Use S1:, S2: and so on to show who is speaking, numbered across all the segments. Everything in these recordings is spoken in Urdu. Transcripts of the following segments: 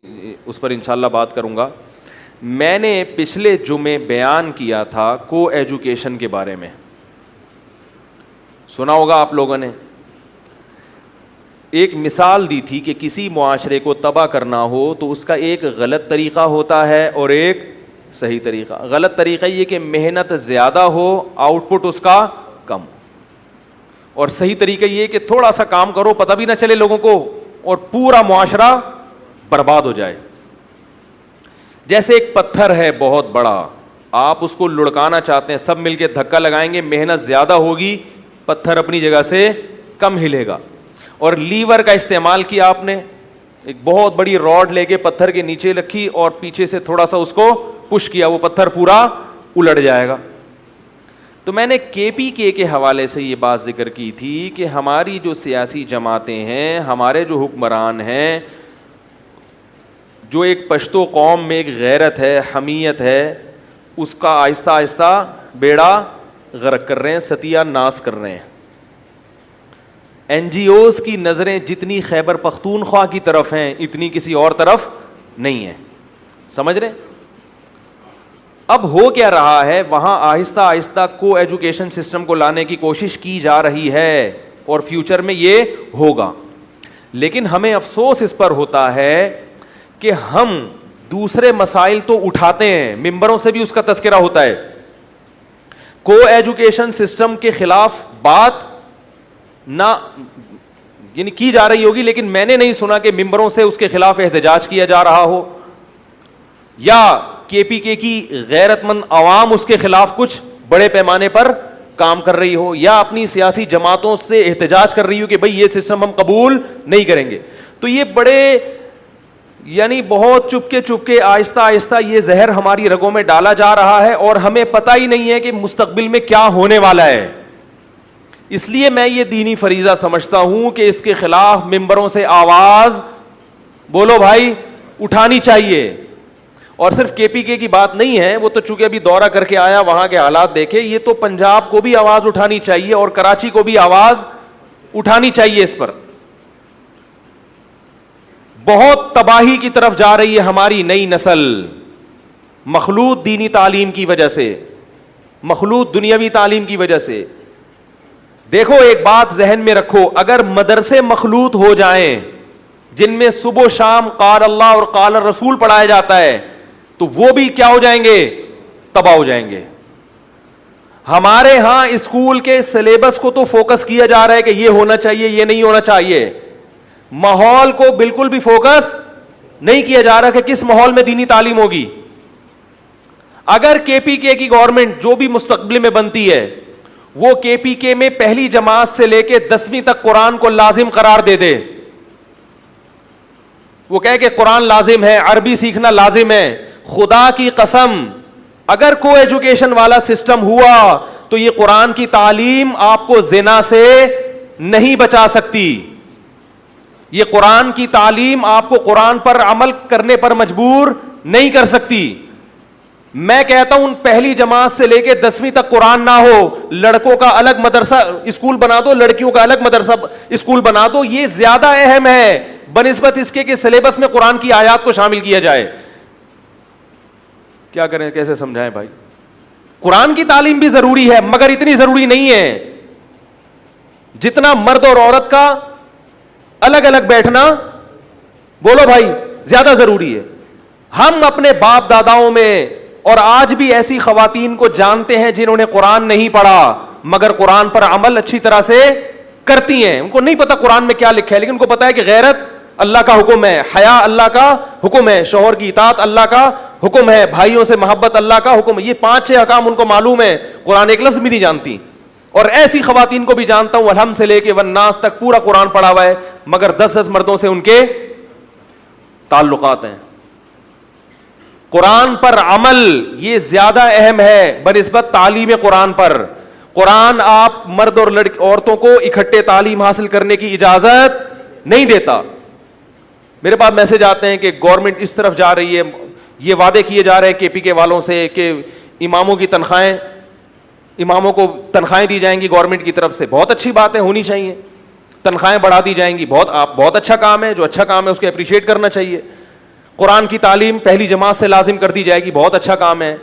S1: اس پر انشاءاللہ بات کروں گا. میں نے پچھلے جمعے بیان کیا تھا کو ایجوکیشن کے بارے میں, سنا ہوگا آپ لوگوں نے. ایک مثال دی تھی کہ کسی معاشرے کو تباہ کرنا ہو تو اس کا ایک غلط طریقہ ہوتا ہے اور ایک صحیح طریقہ. غلط طریقہ یہ کہ محنت زیادہ ہو, آؤٹ پٹ اس کا کم, اور صحیح طریقہ یہ کہ تھوڑا سا کام کرو پتہ بھی نہ چلے لوگوں کو اور پورا معاشرہ برباد ہو جائے. جیسے ایک پتھر ہے بہت بڑا, آپ اس کو لڑکانا چاہتے ہیں, سب مل کے دھکا لگائیں گے, محنت زیادہ ہوگی, پتھر اپنی جگہ سے کم ہلے گا. اور لیور کا استعمال کیا آپ نے, ایک بہت بڑی راڈ لے کے پتھر کے نیچے رکھی اور پیچھے سے تھوڑا سا اس کو پش کیا, وہ پتھر پورا الٹ جائے گا. تو میں نے KPK کے حوالے سے یہ بات ذکر کی تھی کہ ہماری جو سیاسی جماعتیں ہیں, ہمارے جو حکمران ہیں, جو ایک پشتو قوم میں ایک غیرت ہے, حمیت ہے, اس کا آہستہ آہستہ بیڑا غرق کر رہے ہیں, ستیہ ناس کر رہے ہیں. NGOز کی نظریں جتنی خیبر پختونخوا کی طرف ہیں اتنی کسی اور طرف نہیں ہیں, سمجھ رہے ہیں. اب ہو کیا رہا ہے, وہاں آہستہ آہستہ کو ایجوکیشن سسٹم کو لانے کی کوشش کی جا رہی ہے اور فیوچر میں یہ ہوگا. لیکن ہمیں افسوس اس پر ہوتا ہے کہ ہم دوسرے مسائل تو اٹھاتے ہیں, ممبروں سے بھی اس کا تذکرہ ہوتا ہے, کو ایجوکیشن سسٹم کے خلاف بات نہ یعنی کی جا رہی ہوگی, لیکن میں نے نہیں سنا کہ ممبروں سے اس کے خلاف احتجاج کیا جا رہا ہو, یا KPK کی غیرت مند عوام اس کے خلاف کچھ بڑے پیمانے پر کام کر رہی ہو, یا اپنی سیاسی جماعتوں سے احتجاج کر رہی ہو کہ بھئی یہ سسٹم ہم قبول نہیں کریں گے. تو یہ بڑے یعنی بہت چپکے آہستہ آہستہ یہ زہر ہماری رگوں میں ڈالا جا رہا ہے اور ہمیں پتہ ہی نہیں ہے کہ مستقبل میں کیا ہونے والا ہے. اس لیے میں یہ دینی فریضہ سمجھتا ہوں کہ اس کے خلاف ممبروں سے آواز بولو بھائی اٹھانی چاہیے. اور صرف KPK کی بات نہیں ہے, وہ تو چونکہ ابھی دورہ کر کے آیا, وہاں کے حالات دیکھے, یہ تو پنجاب کو بھی آواز اٹھانی چاہیے اور کراچی کو بھی آواز اٹھانی چاہیے. اس پر بہت تباہی کی طرف جا رہی ہے ہماری نئی نسل, مخلوط دینی تعلیم کی وجہ سے, مخلوط دنیاوی تعلیم کی وجہ سے. دیکھو ایک بات ذہن میں رکھو, اگر مدرسے مخلوط ہو جائیں جن میں صبح و شام قال اللہ اور قال الرسول پڑھایا جاتا ہے, تو وہ بھی کیا ہو جائیں گے, تباہ ہو جائیں گے. ہمارے ہاں اسکول کے سلیبس کو تو فوکس کیا جا رہا ہے کہ یہ ہونا چاہیے, یہ نہیں ہونا چاہیے. ماحول کو بالکل بھی فوکس نہیں کیا جا رہا کہ کس ماحول میں دینی تعلیم ہوگی. اگر KPK کی گورنمنٹ جو بھی مستقبل میں بنتی ہے وہ KPK میں پہلی جماعت سے لے کے 10ویں تک قرآن کو لازم قرار دے دے, وہ کہے کہ قرآن لازم ہے, عربی سیکھنا لازم ہے, خدا کی قسم اگر کو ایجوکیشن والا سسٹم ہوا تو یہ قرآن کی تعلیم آپ کو زنا سے نہیں بچا سکتی. یہ قرآن کی تعلیم آپ کو قرآن پر عمل کرنے پر مجبور نہیں کر سکتی. میں کہتا ہوں پہلی جماعت سے لے کے 10ویں تک قرآن نہ ہو, لڑکوں کا الگ مدرسہ اسکول بنا دو, لڑکیوں کا الگ مدرسہ اسکول بنا دو, یہ زیادہ اہم ہے بنسبت اس کے کہ سلیبس میں قرآن کی آیات کو شامل کیا جائے. کیا کریں, کیسے سمجھائیں بھائی. قرآن کی تعلیم بھی ضروری ہے مگر اتنی ضروری نہیں ہے جتنا مرد اور عورت کا الگ الگ بیٹھنا بولو بھائی زیادہ ضروری ہے. ہم اپنے باپ داداؤں میں اور آج بھی ایسی خواتین کو جانتے ہیں جنہوں نے قرآن نہیں پڑھا مگر قرآن پر عمل اچھی طرح سے کرتی ہیں. ان کو نہیں پتا قرآن میں کیا لکھا ہے, لیکن ان کو پتا ہے کہ غیرت اللہ کا حکم ہے, حیا اللہ کا حکم ہے, شوہر کی اطاعت اللہ کا حکم ہے, بھائیوں سے محبت اللہ کا حکم ہے. یہ 5-6 احکام ان کو معلوم ہے, قرآن ایک لفظ بھی نہیں جانتی. اور ایسی خواتین کو بھی جانتا ہوں الحمد سے لے کے والناس تک پورا قرآن پڑھا ہوا ہے مگر 10 مردوں سے ان کے تعلقات ہیں. قرآن پر عمل یہ زیادہ اہم ہے بنسبت تعلیم قرآن پر. قرآن آپ مرد اور عورتوں کو اکٹھے تعلیم حاصل کرنے کی اجازت نہیں دیتا. میرے پاس میسج آتے ہیں کہ گورنمنٹ اس طرف جا رہی ہے, یہ وعدے کیے جا رہے ہیں KPK والوں سے کہ اماموں کی تنخواہیں, اماموں کو تنخواہیں دی جائیں گی گورنمنٹ کی طرف سے. بہت اچھی بات ہے, ہونی چاہیے, تنخواہیں بڑھا دی جائیں گی, بہت اچھا کام ہے, جو اچھا کام ہے اس کو اپریشیٹ کرنا چاہیے. قرآن کی تعلیم پہلی جماعت سے لازم کر دی جائے گی, بہت اچھا کام ہے,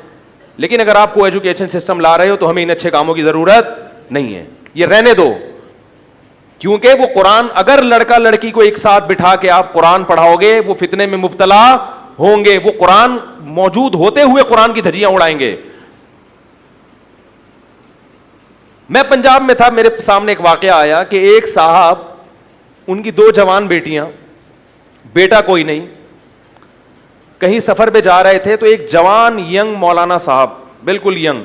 S1: لیکن اگر آپ کو ایجوکیشن سسٹم لا رہے ہو تو ہمیں ان اچھے کاموں کی ضرورت نہیں ہے, یہ رہنے دو. کیونکہ وہ قرآن, اگر لڑکا لڑکی کو ایک ساتھ بٹھا کے آپ قرآن پڑھاؤ گے وہ فتنے میں مبتلا ہوں گے, وہ قرآن موجود ہوتے ہوئے قرآن کی دھجیاں اڑائیں گے. میں پنجاب میں تھا, میرے سامنے ایک واقعہ آیا کہ ایک صاحب, ان کی 2 جوان بیٹیاں, بیٹا کوئی نہیں, کہیں سفر پہ جا رہے تھے تو ایک جوان ینگ مولانا صاحب, بالکل ینگ,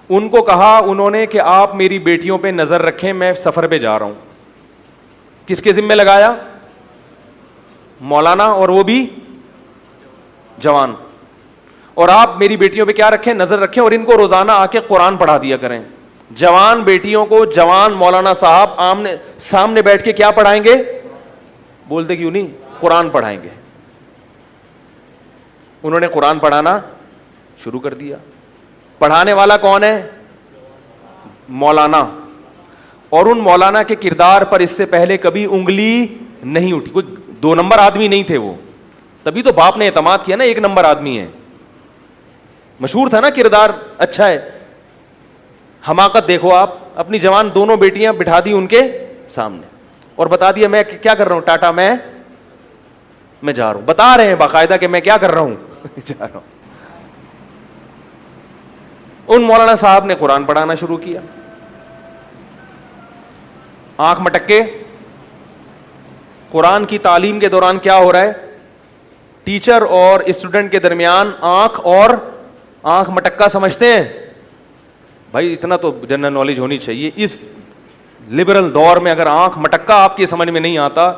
S1: ان کو کہا انہوں نے کہ آپ میری بیٹیوں پہ نظر رکھیں, میں سفر پہ جا رہا ہوں. کس کے ذمہ لگایا؟ مولانا, اور وہ بھی جوان, اور آپ میری بیٹیوں پہ کیا رکھیں, نظر رکھیں, اور ان کو روزانہ آ کے قرآن پڑھا دیا کریں. جوان بیٹیوں کو جوان مولانا صاحب سامنے بیٹھ کے کیا پڑھائیں گے؟ بولتے کیوں نہیں؟ قرآن پڑھائیں گے. انہوں نے قرآن پڑھانا شروع کر دیا. پڑھانے والا کون ہے؟ مولانا. اور ان مولانا کے کردار پر اس سے پہلے کبھی انگلی نہیں اٹھی, کوئی 2 نمبر آدمی نہیں تھے وہ, تبھی تو باپ نے اعتماد کیا نا 1 نمبر آدمی ہے, مشہور تھا نا کردار اچھا ہے. حماقت دیکھو آپ, اپنی جوان دونوں بیٹیاں بٹھا دی ان کے سامنے اور بتا دیا میں کیا کر رہا ہوں, ٹاٹا میں جا رہا ہوں. بتا رہے ہیں باقاعدہ کہ میں کیا کر رہا ہوں, جا رہا ہوں. ان مولانا صاحب نے قرآن پڑھانا شروع کیا, آنکھ مٹک کے. قرآن کی تعلیم کے دوران کیا ہو رہا ہے؟ ٹیچر اور اسٹوڈنٹ کے درمیان آنکھ مٹکا سمجھتے ہیں بھائی, اتنا تو جنرل نالج ہونی چاہیے. اس لبرل دور میں اگر آنکھ مٹکا آپ کی سمجھ میں نہیں آتا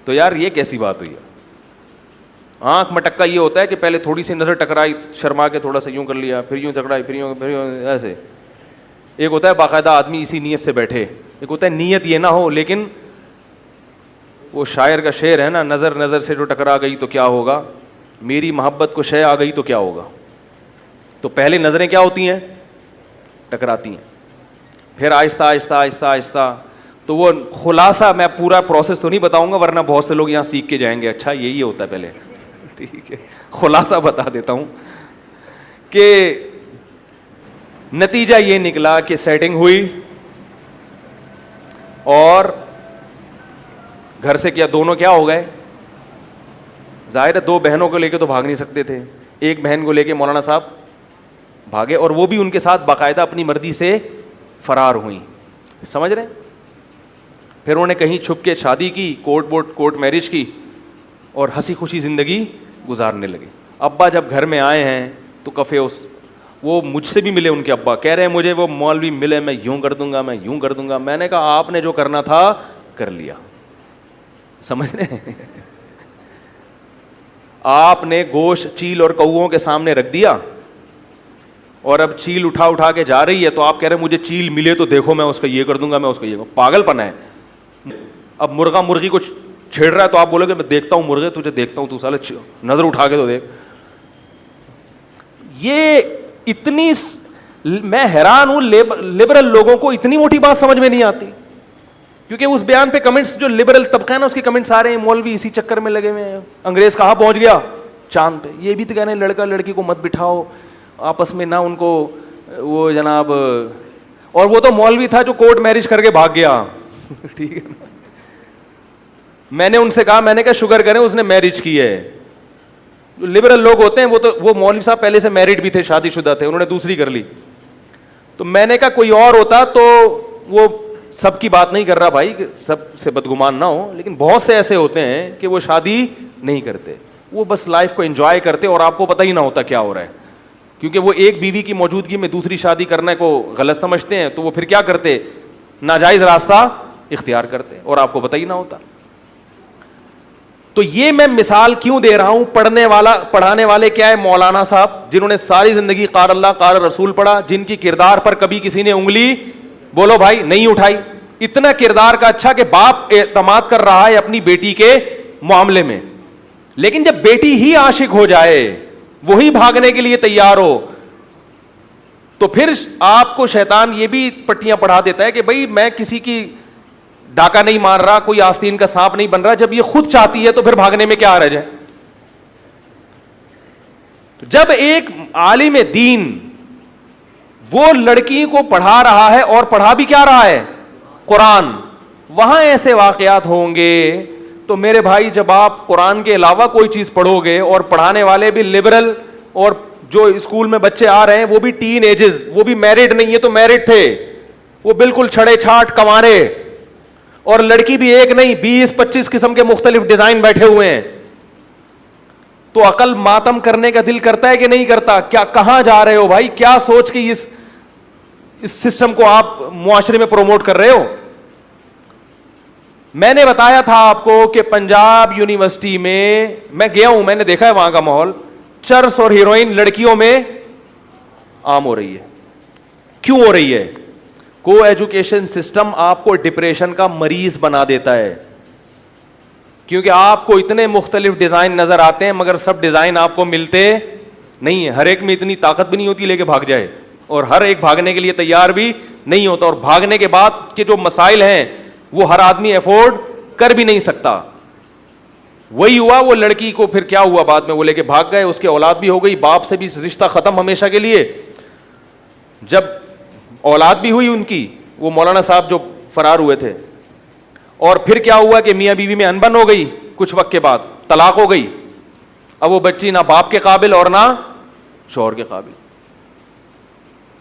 S1: تو یار یہ کیسی بات ہوئی ہے. آنکھ مٹکا یہ ہوتا ہے کہ پہلے تھوڑی سی نظر ٹکرائی, شرما کے تھوڑا سا یوں کر لیا, پھر یوں ٹکرائی, پھر یوں ایسے. ایک ہوتا ہے باقاعدہ آدمی اسی نیت سے بیٹھے, ایک ہوتا ہے نیت یہ نہ ہو, لیکن وہ شاعر کا شعر ہے نا, نظر سے جو ٹکرا گئی تو کیا ہوگا, میری محبت کو شے آ گئی تو کیا ہوگا. تو پہلے نظریں کیا ہوتی ہیں, ٹکراتی ہیں, پھر آہستہ آہستہ آہستہ آہستہ. تو وہ خلاصہ میں پورا پروسیس تو نہیں بتاؤں گا ورنہ بہت سے لوگ یہاں سیکھ کے جائیں گے, اچھا یہی ہوتا ہے پہلے, ٹھیک ہے. خلاصہ بتا دیتا ہوں کہ نتیجہ یہ نکلا کہ سیٹنگ ہوئی اور گھر سے کیا, دونوں کیا ہو گئے, ظاہر ہے 2 بہنوں کو لے کے تو بھاگ نہیں سکتے تھے, ایک بہن کو لے کے مولانا صاحب بھاگے, اور وہ بھی ان کے ساتھ باقاعدہ اپنی مرضی سے فرار ہوئیں. سمجھ رہے ہیں؟ پھر انہوں نے کہیں چھپ کے شادی کی, کورٹ میرج کی, اور ہنسی خوشی زندگی گزارنے لگے. ابا جب گھر میں آئے ہیں تو کفے وہ مجھ سے بھی ملے, ان کے ابا کہہ رہے ہیں مجھے وہ مولوی ملے, میں یوں کر دوں گا, میں یوں کر دوں گا. میں نے کہا آپ نے جو کرنا تھا کر لیا. سمجھ رہے ہیں؟ آپ نے گوشت چیل اور کوؤں کے سامنے رکھ دیا, اور اب چیل اٹھا کے جا رہی ہے, تو آپ کہہ رہے ہیں مجھے چیل ملے تو دیکھو میں اس کا یہ کر دوں گا, میں اس کا یہ. پاگل پنا ہے. اب مرغا مرغی کو چھیڑ رہا ہے تو آپ بولو گے میں دیکھتا ہوں مرغے, تجھے دیکھتا ہوں, تو سالے نظر اٹھا کے تو دیکھ. یہ اتنی, میں حیران ہوں لبرل لوگوں کو اتنی موٹی بات سمجھ میں نہیں آتی, کیونکہ اس بیان پہ کمنٹس, جو لبرل طبقہ ہے نا اس کے کمنٹس آ رہے ہیں مولوی اسی چکر میں لگے ہوئے ہیں, انگریز کہاں پہنچ گیا, چاند پہ. یہ بھی تو کہہ رہے ہیں لڑکا لڑکی کو مت بٹھاؤ آپس میں, نہ ان کو وہ جناب, اور وہ تو مولوی تھا جو کورٹ میرج کر کے بھاگ گیا. ٹھیک ہے, میں نے ان سے کہا, میں نے کہا شکر کریں اس نے میرج کی ہے. جو لبرل لوگ ہوتے ہیں وہ مولوی صاحب پہلے سے میرڈ بھی تھے, شادی شدہ تھے, انہوں نے دوسری کر لی. تو میں نے کہا کوئی اور ہوتا تو وہ, سب کی بات نہیں کر رہا بھائی, سب سے بدگمان نہ ہو, لیکن بہت سے ایسے ہوتے ہیں کہ وہ شادی نہیں کرتے, وہ بس لائف کو انجوائے کرتے اور آپ کو پتہ ہی نہ ہوتا کیا ہو رہا ہے, کیونکہ وہ ایک بیوی کی موجودگی میں دوسری شادی کرنے کو غلط سمجھتے ہیں, تو وہ پھر کیا کرتے, ناجائز راستہ اختیار کرتے اور آپ کو پتہ ہی نہ ہوتا. تو یہ میں مثال کیوں دے رہا ہوں, پڑھانے والے کیا ہے, مولانا صاحب جنہوں نے ساری زندگی قال اللہ قال رسول پڑھا, جن کی کردار پر کبھی کسی نے انگلی, بولو بھائی, نہیں اٹھائی. اتنا کردار کا اچھا کہ باپ اعتماد کر رہا ہے اپنی بیٹی کے معاملے میں, لیکن جب بیٹی ہی عاشق ہو جائے, وہی بھاگنے کے لیے تیار ہو, تو پھر آپ کو شیطان یہ بھی پٹیاں پڑھا دیتا ہے کہ بھائی میں کسی کی ڈاکہ نہیں مار رہا, کوئی آستین کا سانپ نہیں بن رہا. جب یہ خود چاہتی ہے تو پھر بھاگنے میں کیا حرج ہے. جب ایک عالم دین وہ لڑکی کو پڑھا رہا ہے اور پڑھا بھی کیا رہا ہے؟ قرآن. وہاں ایسے واقعات ہوں گے تو میرے بھائی جب آپ قرآن کے علاوہ کوئی چیز پڑھو گے اور پڑھانے والے بھی لبرل اور جو اسکول میں بچے آ رہے ہیں وہ بھی ٹین ایجز, وہ بھی میرڈ نہیں ہے تو میرڈ تھے, وہ بالکل چھڑے چھاٹ کمارے, اور لڑکی بھی ایک نہیں 20-25 قسم کے مختلف ڈیزائن بیٹھے ہوئے ہیں, تو عقل ماتم کرنے کا دل کرتا ہے کہ نہیں کرتا؟ کیا کہاں جا رہے ہو بھائی؟ کیا سوچ کے اس سسٹم کو آپ معاشرے میں پروموٹ کر رہے ہو؟ میں نے بتایا تھا آپ کو کہ پنجاب یونیورسٹی میں گیا ہوں, میں نے دیکھا ہے وہاں کا ماحول. چرس اور ہیروئن لڑکیوں میں عام ہو رہی ہے. کیوں ہو رہی ہے؟ کو ایجوکیشن سسٹم آپ کو ڈپریشن کا مریض بنا دیتا ہے, کیونکہ آپ کو اتنے مختلف ڈیزائن نظر آتے ہیں مگر سب ڈیزائن آپ کو ملتے نہیں ہیں. ہر ایک میں اتنی طاقت بھی نہیں ہوتی لے کے بھاگ جائے, اور ہر ایک بھاگنے کے لیے تیار بھی نہیں ہوتا, اور بھاگنے کے بعد کے جو مسائل ہیں وہ ہر آدمی افورڈ کر بھی نہیں سکتا. وہی ہوا, وہ لڑکی کو پھر کیا ہوا بعد میں, وہ لے کے بھاگ گئے, اس کے اولاد بھی ہو گئی, باپ سے بھی رشتہ ختم ہمیشہ کے لیے. جب اولاد بھی ہوئی ان کی, وہ مولانا صاحب جو فرار ہوئے تھے, اور پھر کیا ہوا کہ میاں بیوی میں انبن ہو گئی, کچھ وقت کے بعد طلاق ہو گئی. اب وہ بچی نہ باپ کے قابل اور نہ شوہر کے قابل,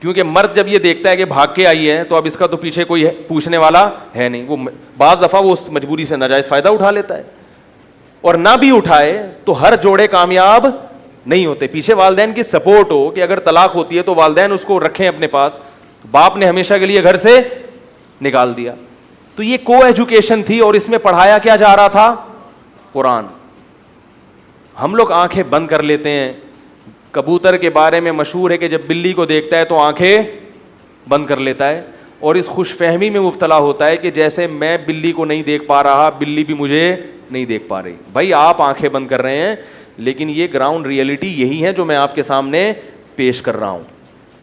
S1: کیونکہ مرد جب یہ دیکھتا ہے کہ بھاگ کے آئی ہے تو اب اس کا تو پیچھے کوئی پوچھنے والا ہے نہیں. وہ بعض دفعہ وہ اس مجبوری سے ناجائز فائدہ اٹھا لیتا ہے, اور نہ بھی اٹھائے تو ہر جوڑے کامیاب نہیں ہوتے. پیچھے والدین کی سپورٹ ہو کہ اگر طلاق ہوتی ہے تو والدین اس کو رکھیں اپنے پاس, باپ نے ہمیشہ کے لیے گھر سے نکال دیا. تو یہ کو ایجوکیشن تھی, اور اس میں پڑھایا کیا جا رہا تھا؟ قرآن. ہم لوگ آنکھیں بند کر لیتے ہیں. کبوتر کے بارے میں مشہور ہے کہ جب بلی کو دیکھتا ہے تو آنکھیں بند کر لیتا ہے, اور اس خوش فہمی میں مبتلا ہوتا ہے کہ جیسے میں بلی کو نہیں دیکھ پا رہا, بلی بھی مجھے نہیں دیکھ پا رہی. بھائی آپ آنکھیں بند کر رہے ہیں, لیکن یہ گراؤنڈ ریئلٹی یہی ہے جو میں آپ کے سامنے پیش کر رہا ہوں.